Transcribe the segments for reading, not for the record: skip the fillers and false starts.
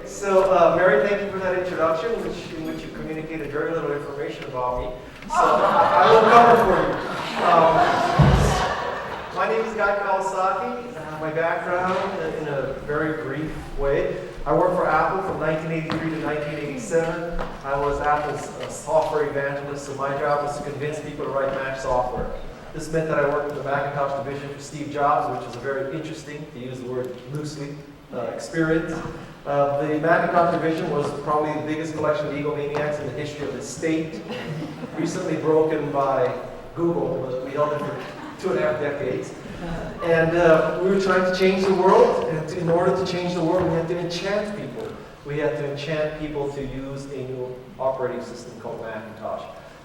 Mary, thank you for that introduction, in which you communicated very little information about me. So I will cover for you. My name is Kawasaki. My background, in a very brief way, I worked for Apple from 1983 to 1987. I was Apple's software evangelist, so my job was to convince people to write Mac software. This meant that I worked in the Macintosh division for Steve Jobs, which is a very interesting, to use the word loosely, experience. The Macintosh division was probably the biggest collection of egomaniacs in the history of the state, recently broken by Google, but we held it for 2.5 decades. And we were trying to change the world, and in order to change the world, we had to enchant people. We had to enchant people to use a new operating system called Macintosh.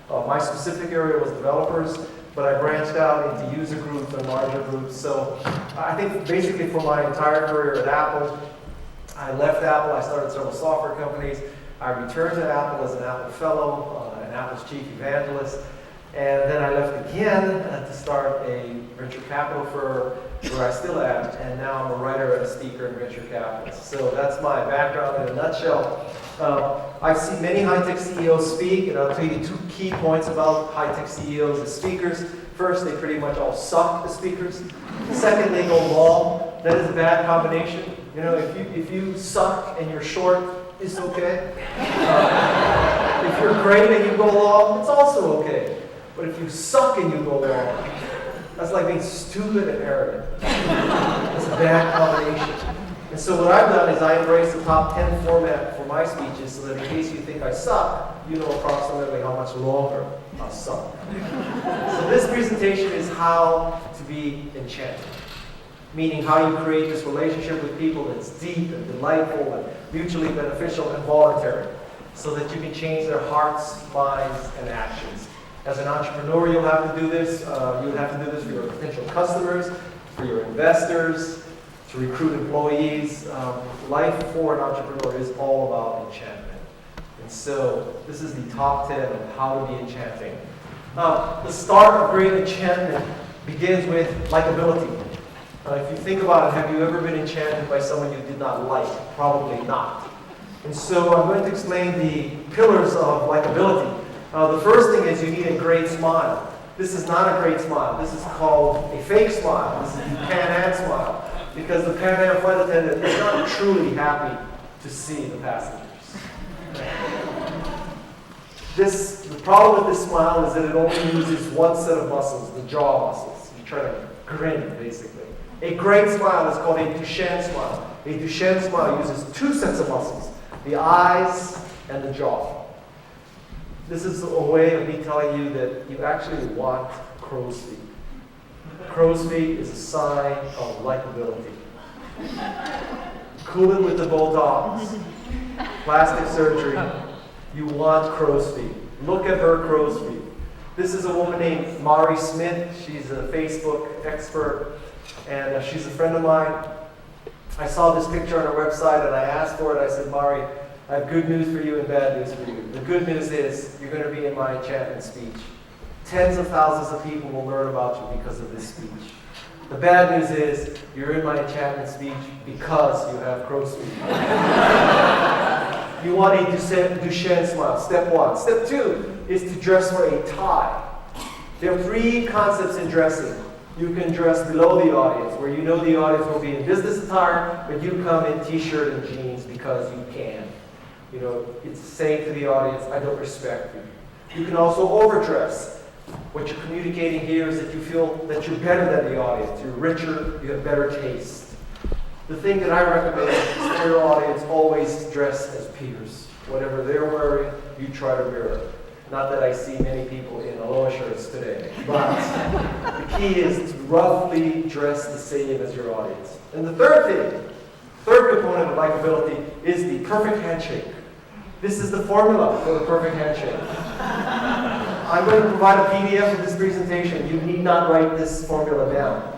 My specific area was developers, but I branched out into user groups and larger groups. So I think basically for my entire career at Apple, I left Apple, I started several software companies. I returned to Apple as an Apple Fellow, an Apple's Chief Evangelist. And then I left again to start a venture capital firm where I still am, and now I'm a writer and a speaker in venture capital. So that's my background in a nutshell. I've seen many high-tech CEOs speak, and I'll tell you 2 key points about high-tech CEOs as speakers. First, they pretty much all suck as speakers. Second, they go long. That is a bad combination. You know, if you suck and you're short, it's okay. If you're great and you go long, it's also okay. But if you suck and you go long, that's like being stupid and arrogant. That's a bad combination. And so what I've done is I embrace the top 10 format for my speeches so that in case you think I suck, you know approximately how much longer I suck. So this presentation is how to be enchanted, meaning how you create this relationship with people that's deep and delightful and mutually beneficial and voluntary so that you can change their hearts, minds, and actions. As an entrepreneur, you'll have to do this. You would have to do this for your potential customers, for your investors, to recruit employees. Life for an entrepreneur is all about enchantment. And so this is the top 10 of how to be enchanting. The start of great enchantment begins with likability. If you think about it, have you ever been enchanted by someone you did not like? Probably not. And so I'm going to explain the pillars of likability. The first thing is you need a great smile. This is not a great smile. This is called a fake smile. This is the Pan Am smile. Because the Pan Am flight attendant is not truly happy to see the passengers. The problem with this smile is that it only uses one set of muscles, the jaw muscles. You try to grin, basically. A great smile is called a Duchenne smile. A Duchenne smile uses 2 sets of muscles, the eyes and the jaw. This is a way of me telling you that you actually want crow's feet. Crow's feet is a sign of likability. Cool it with the Botox, plastic surgery. You want crow's feet. Look at her crow's feet. This is a woman named Mari Smith. She's a Facebook expert, and she's a friend of mine. I saw this picture on her website, and I asked for it. I said, Mari, I have good news for you and bad news for you. The good news is you're going to be in my enchantment speech. Tens of thousands of people will learn about you because of this speech. The bad news is you're in my enchantment speech because you have crow's feet. You want a Duchenne smile, step 1. Step 2 is to dress for a tie. There are 3 concepts in dressing. You can dress below the audience, where you know the audience will be in business attire, but you come in t-shirt and jeans because you can. You know, it's saying to the audience, I don't respect you. You can also overdress. What you're communicating here is that you feel that you're better than the audience. You're richer, you have better taste. The thing that I recommend is for your audience, always dress as peers. Whatever they're wearing, you try to wear it. Not that I see many people in aloha shirts today, but the key is to roughly dress the same as your audience. And the third component of likability is the perfect handshake. This is the formula for the perfect handshake. I'm going to provide a PDF of this presentation. You need not write this formula down.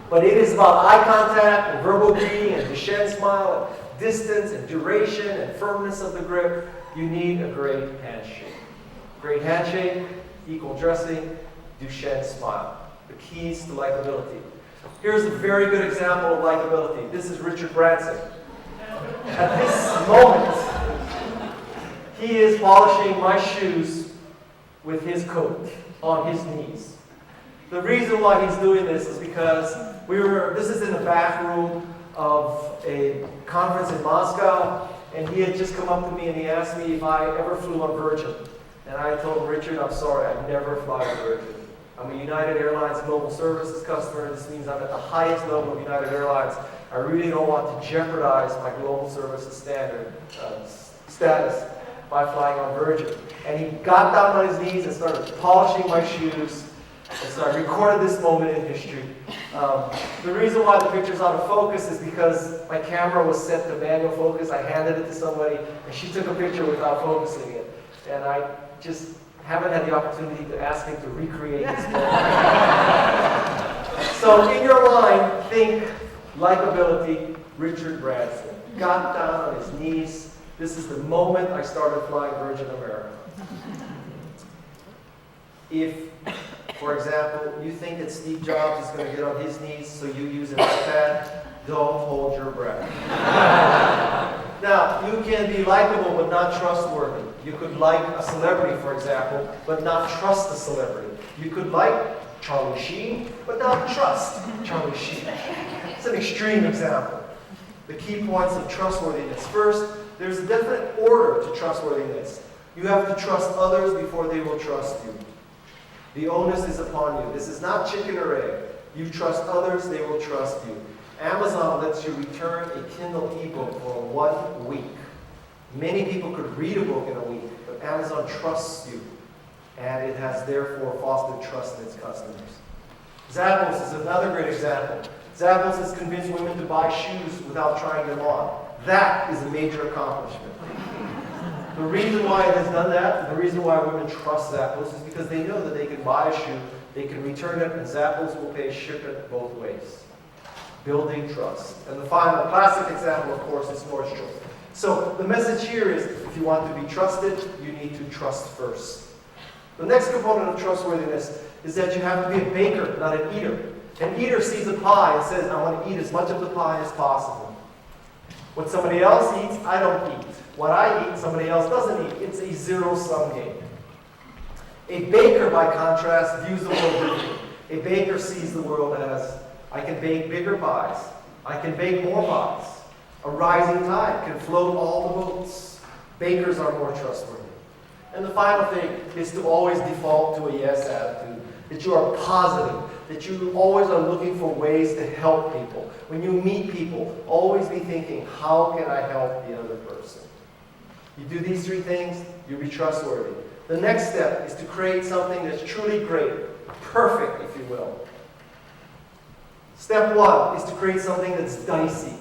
But it is about eye contact and verbal greeting and Duchenne smile and distance and duration and firmness of the grip. You need a great handshake. Great handshake, equal dressing, Duchenne smile. The keys to likability. Here's a very good example of likability. This is Richard Branson. At this moment, he is polishing my shoes with his coat on his knees. The reason why he's doing this is because this is in the back room of a conference in Moscow, and he had just come up to me and he asked me if I ever flew on Virgin. And I told him, Richard, I'm sorry, I've never fly on Virgin. I'm a United Airlines Global Services customer. This means I'm at the highest level of United Airlines. I really don't want to jeopardize my global services status by flying on Virgin. And he got down on his knees and started polishing my shoes. And so I recorded this moment in history. The reason why the picture's out of focus is because my camera was set to manual focus. I handed it to somebody, and she took a picture without focusing it. And I just haven't had the opportunity to ask him to recreate this moment. So in your mind, think likability, Richard Branson. Got down on his knees. This is the moment I started flying Virgin America. If, for example, you think that Steve Jobs is going to get on his knees so you use an iPad, don't hold your breath. Now, you can be likable but not trustworthy. You could like a celebrity, for example, but not trust the celebrity. You could like Charlie Sheen, but not trust Charlie Sheen. It's an extreme example. The key points of trustworthiness. First, there's a definite order to trustworthiness. You have to trust others before they will trust you. The onus is upon you. This is not chicken or egg. You trust others, they will trust you. Amazon lets you return a Kindle ebook for 1 week. Many people could read a book in a week, but Amazon trusts you, and it has therefore fostered trust in its customers. Zappos is another great example. Zappos has convinced women to buy shoes without trying them on. That is a major accomplishment. The reason why it has done that, the reason why women trust Zappos is because they know that they can buy a shoe, they can return it, and Zappos will pay shipment both ways. Building trust. And the final classic example, of course, is Nordstrom. So the message here is, if you want to be trusted, you need to trust first. The next component of trustworthiness is that you have to be a baker, not an eater. An eater sees a pie and says, I want to eat as much of the pie as possible. What somebody else eats, I don't eat. What I eat, somebody else doesn't eat. It's a zero-sum game. A baker, by contrast, views the world differently. A baker sees the world as, I can bake bigger pies. I can bake more pies. A rising tide can float all the boats. Bakers are more trustworthy. And the final thing is to always default to a yes attitude. That you are positive. That you always are looking for ways to help people. When you meet people, always be thinking, how can I help the other person? You do these 3 things, you'll be trustworthy. The next step is to create something that's truly great. Perfect, if you will. Step 1 is to create something that's dicey.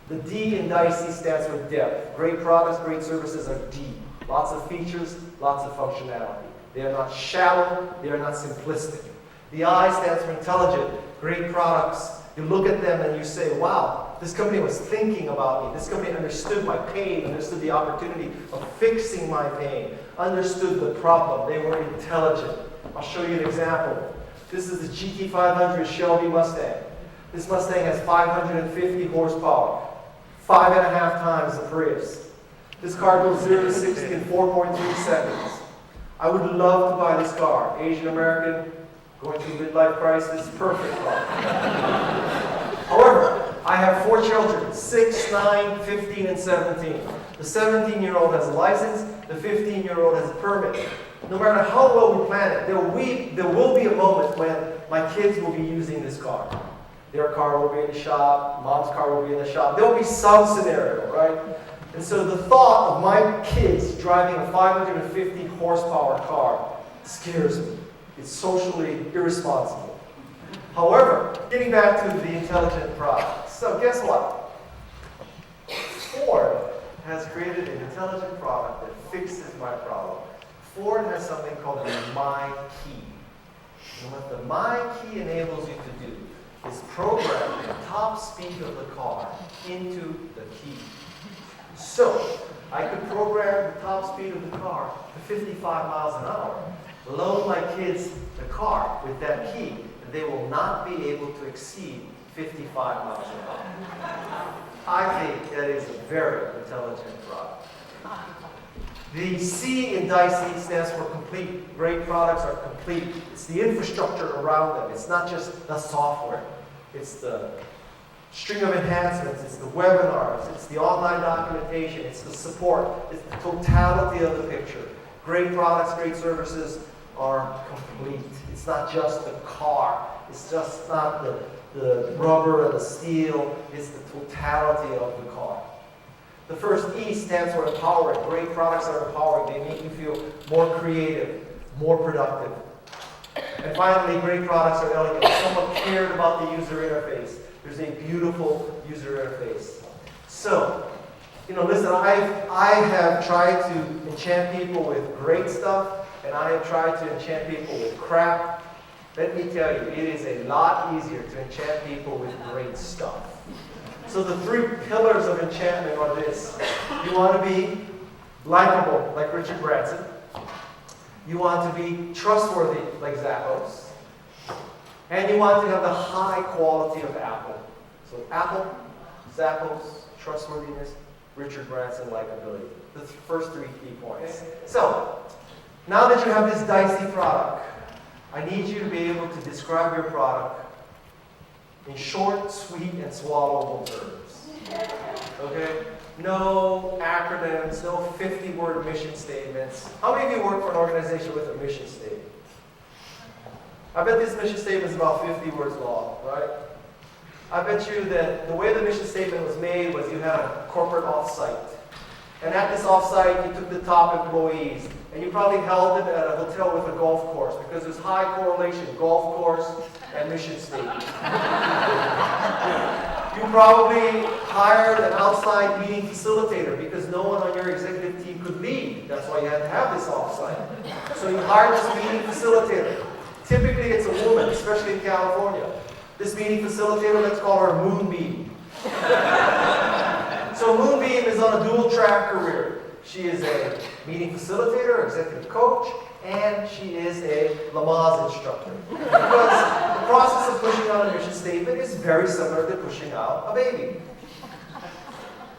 The D in dicey stands for depth. Great products, great services are deep. Lots of features, lots of functionality. They are not shallow, they are not simplistic. The I stands for intelligent. Great products. You look at them and you say, wow, this company was thinking about me. This company understood my pain, understood the opportunity of fixing my pain, understood the problem. They were intelligent. I'll show you an example. This is the GT500 Shelby Mustang. This Mustang has 550 horsepower, 5.5 times the Prius. This car goes 0 to 60 in 4.3 seconds. I would love to buy this car. Asian American, going through midlife crisis, perfect car. However, I have 4 children, 6, 9, 15, and 17. The 17-year-old has a license, the 15-year-old has a permit. No matter how well we plan it, there will be a moment when my kids will be using this car. Their car will be in the shop, mom's car will be in the shop. There will be some scenario, right? And so the thought of my kids driving a 550 horsepower car scares me. It's socially irresponsible. However, getting back to the intelligent product. So guess what? Ford has created an intelligent product that fixes my problem. Ford has something called the My Key. And what the My Key enables you to do is program the top speed of the car into the key. So, I could program the top speed of the car to 55 miles an hour, loan my kids the car with that key, and they will not be able to exceed 55 miles an hour. I think that is a very intelligent product. The C in DICE stands for complete. Great products are complete. It's the infrastructure around them. It's not just the software. It's the string of enhancements. It's the webinars. It's the online documentation. It's the support. It's the totality of the picture. Great products, great services are complete. It's not just the car. It's just not the rubber and the steel. It's the totality of the car. The first E stands for empowering. Great products are empowering. They make you feel more creative, more productive. And finally, great products are elegant. Someone cared about the user interface. There's a beautiful user interface. So, listen, I have tried to enchant people with great stuff, and I have tried to enchant people with crap. Let me tell you, it is a lot easier to enchant people with great stuff. So the three pillars of enchantment are this. You want to be likable, like Richard Branson. You want to be trustworthy, like Zappos. And you want to have the high quality of Apple. So Apple, Zappos, trustworthiness, Richard Branson, likability. The first three key points. So, now that you have this dicey product, I need you to be able to describe your product in short, sweet, and swallowable terms. Okay? No acronyms, no 50-word mission statements. How many of you work for an organization with a mission statement? I bet this mission statement is about 50 words long, right? I bet you that the way the mission statement was made was you had a corporate offsite. And at this offsite, you took the top employees, and you probably held them at a hotel with a golf course, because there's high correlation, golf course and mission statement. You probably hired an outside meeting facilitator, because no one on your executive team could lead. That's why you had to have this offsite. So you hired this meeting facilitator. Typically, it's a woman, especially in California. This meeting facilitator, let's call her Moonbeam. So Moonbeam is on a dual-track career. She is a meeting facilitator, executive coach, and she is a Lamaze instructor. Because the process of pushing out a mission statement is very similar to pushing out a baby.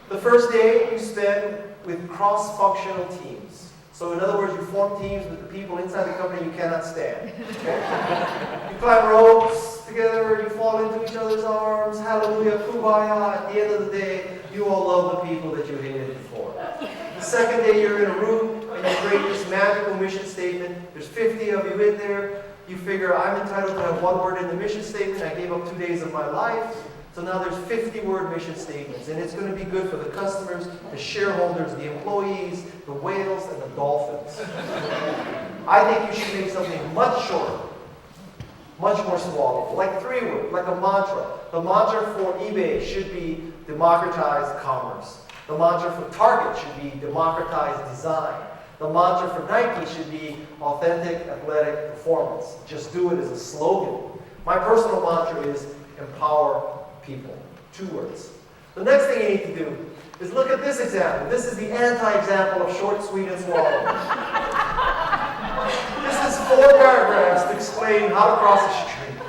The first day you spend with cross-functional teams. So in other words, you form teams with the people inside the company you cannot stand. Okay? You climb ropes together, you fall into each other's arms, hallelujah, kumbaya. At the end of the day, you all love the people that you hated before. The second day you're in a room and you create this magical mission statement. There's 50 of you in there. You figure, I'm entitled to have one word in the mission statement. I gave up 2 days of my life. So now there's 50-word mission statements, and it's going to be good for the customers, the shareholders, the employees, the whales, and the dolphins. I think you should make something much shorter, much more swallowable, like 3 words, like a mantra. The mantra for eBay should be democratized commerce. The mantra for Target should be democratized design. The mantra for Nike should be authentic athletic performance. Just do it as a slogan. My personal mantra is empower people. 2 words. The next thing you need to do is look at this example. This is the anti-example of short, sweet, and swallowable. This is 4 paragraphs to explain how to cross a street.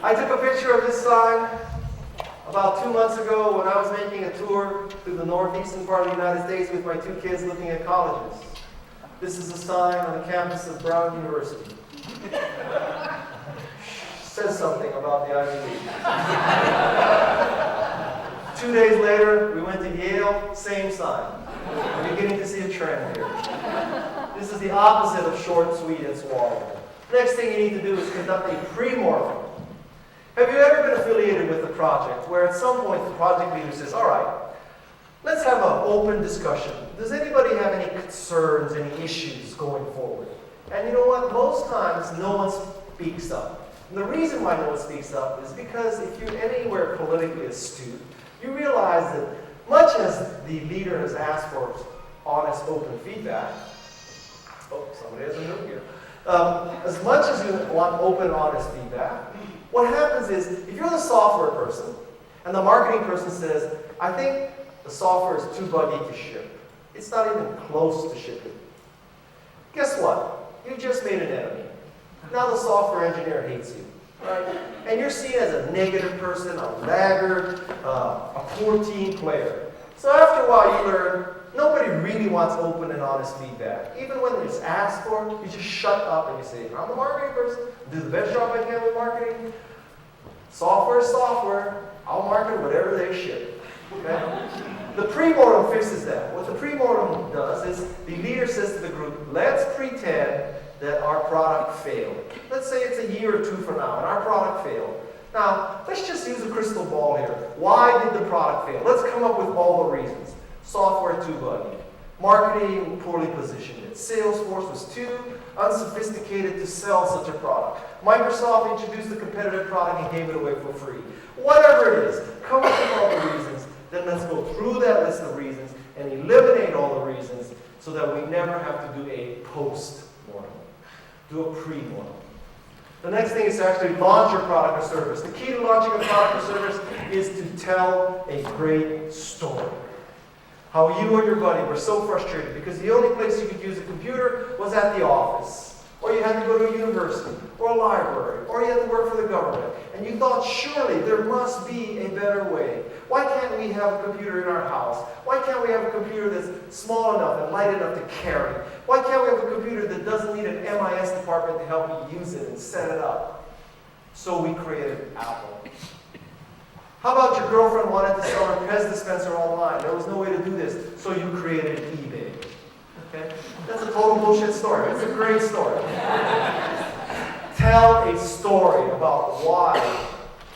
I took a picture of this sign about 2 months ago when I was making a tour through the northeastern part of the United States with my 2 kids looking at colleges. This is a sign on the campus of Brown University. Says something about the Ivy League. 2 days later, we went to Yale, same sign. We're beginning to see a trend here. This is the opposite of short, sweet, and swallowable. Next thing you need to do is conduct a pre-mortem. Have you ever been affiliated with a project where at some point the project leader says, all right, let's have an open discussion. Does anybody have any concerns, any issues going forward? And you know what? Most times, no one speaks up. And the reason why no one speaks up is because if you're anywhere politically astute, you realize that much as the leader has asked for honest, open feedback, oh, somebody has a note here. As much as you want open, honest feedback, what happens is, if you're the software person, and the marketing person says, I think the software is too buggy to ship. It's not even close to shipping. Guess what? You just made an enemy. Now the software engineer hates you. right? And you're seen as a negative person, a laggard, a poor team player. So after a while you learn, nobody really wants open and honest feedback. Even when it's asked for, you just shut up and you say, I'm the marketing person, do the best job I can with marketing. Software is software, I'll market whatever they ship. Okay? The pre-mortem fixes that. What the pre-mortem does is the leader says to the group, let's pretend that our product failed. Let's say it's a year or two from now and our product failed. Now, let's just use a crystal ball here. Why did the product fail? Let's come up with all the reasons. Software too buggy. Marketing poorly positioned it. Salesforce was too unsophisticated to sell such a product. Microsoft introduced a competitive product and gave it away for free. Whatever it is, come up with all the reasons. Then let's go through that list of reasons and eliminate all the reasons so that we never have to do a post-mortem. Do a pre-mortem. The next thing is to actually launch your product or service. The key to launching a product or service is to tell a great story. How you or your buddy were so frustrated because the only place you could use a computer was at the office. Or you had to go to a university, or a library, or you had to work for the government. And you thought, surely there must be a better way. Why can't we have a computer in our house? Why can't we have a computer that's small enough and light enough to carry? Why can't we have a computer that doesn't need an MIS department to help you use it and set it up? So we created Apple. How about your girlfriend wanted to sell her Pez dispenser online? There was no way to do this, so you created eBay. Okay? That's a total bullshit story. It's a great story. Tell a story about why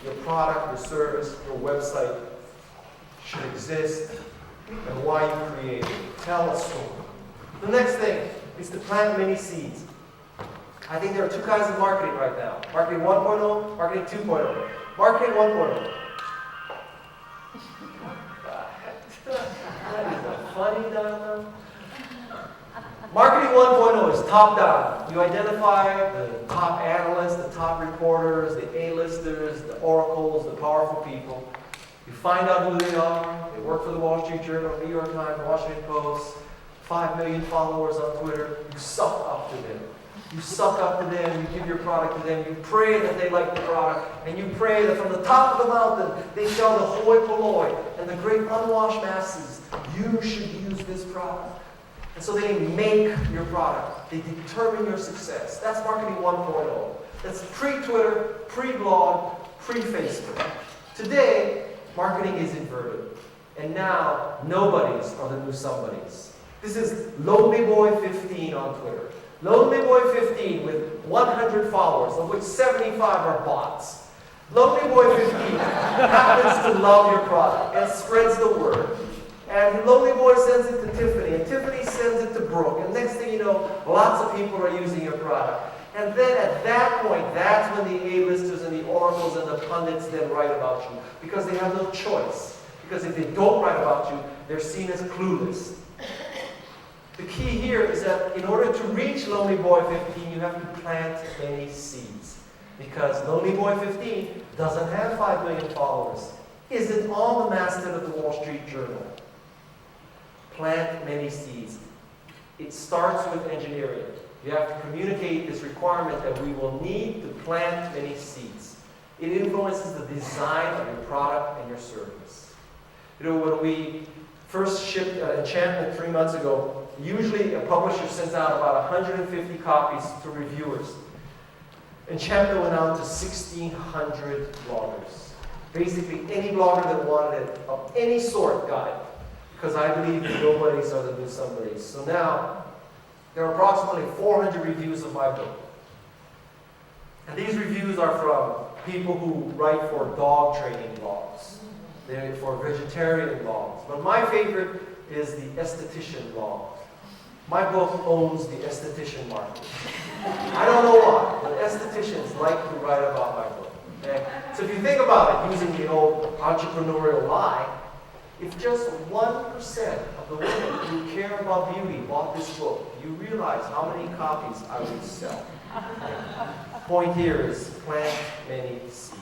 your product, your service, your website should exist and why you created it. Tell a story. The next thing is to plant many seeds. I think there are two kinds of marketing right now. Marketing 1.0, marketing 2.0. Marketing 1.0. That is a funny dialogue. Marketing 1.0 is top-down. You identify the top analysts, the top reporters, the A-listers, the oracles, the powerful people. You find out who they are. They work for the Wall Street Journal, New York Times, Washington Post, 5 million followers on Twitter. You suck up to them. You suck up to them. You give your product to them. You pray that they like the product. And you pray that from the top of the mountain, they tell the hoi polloi and the great unwashed masses, you should use this product. And so they make your product. They determine your success. That's marketing 1.0. That's pre-Twitter, pre-blog, pre-Facebook. Today, marketing is inverted. And now, nobodies are the new somebodies. This is Lonely Boy 15 on Twitter. Lonely Boy 15 with 100 followers, of which 75 are bots. Lonely Boy 15 happens to love your product and spreads the word. And Lonely Boy sends it to Tiffany, and Tiffany sends it to Brooke. And next thing you know, lots of people are using your product. And then at that point, that's when the A-listers and the oracles and the pundits then write about you. Because they have no choice. Because if they don't write about you, they're seen as clueless. The key here is that in order to reach Lonely Boy 15, you have to plant many seeds. Because Lonely Boy 15 doesn't have 5 million followers, isn't on the masthead of the Wall Street Journal. Plant many seeds. It starts with engineering. You have to communicate this requirement that we will need to plant many seeds. It influences the design of your product and your service. You know, when we first shipped Enchantment 3 months ago, usually a publisher sends out about 150 copies to reviewers. Enchantment went out to 1,600 bloggers. Basically, any blogger that wanted it of any sort got it. Because I believe that nobodies are the new somebodies. So now, there are approximately 400 reviews of my book. And these reviews are from people who write for dog training blogs. They're for vegetarian blogs. But my favorite is the esthetician blog. My book owns the esthetician market. I don't know why, but estheticians like to write about my book. Okay? So if you think about it, using the old entrepreneurial lie, if just 1% of the women who care about beauty bought this book, you realize how many copies I would sell. Point here is plant many seeds.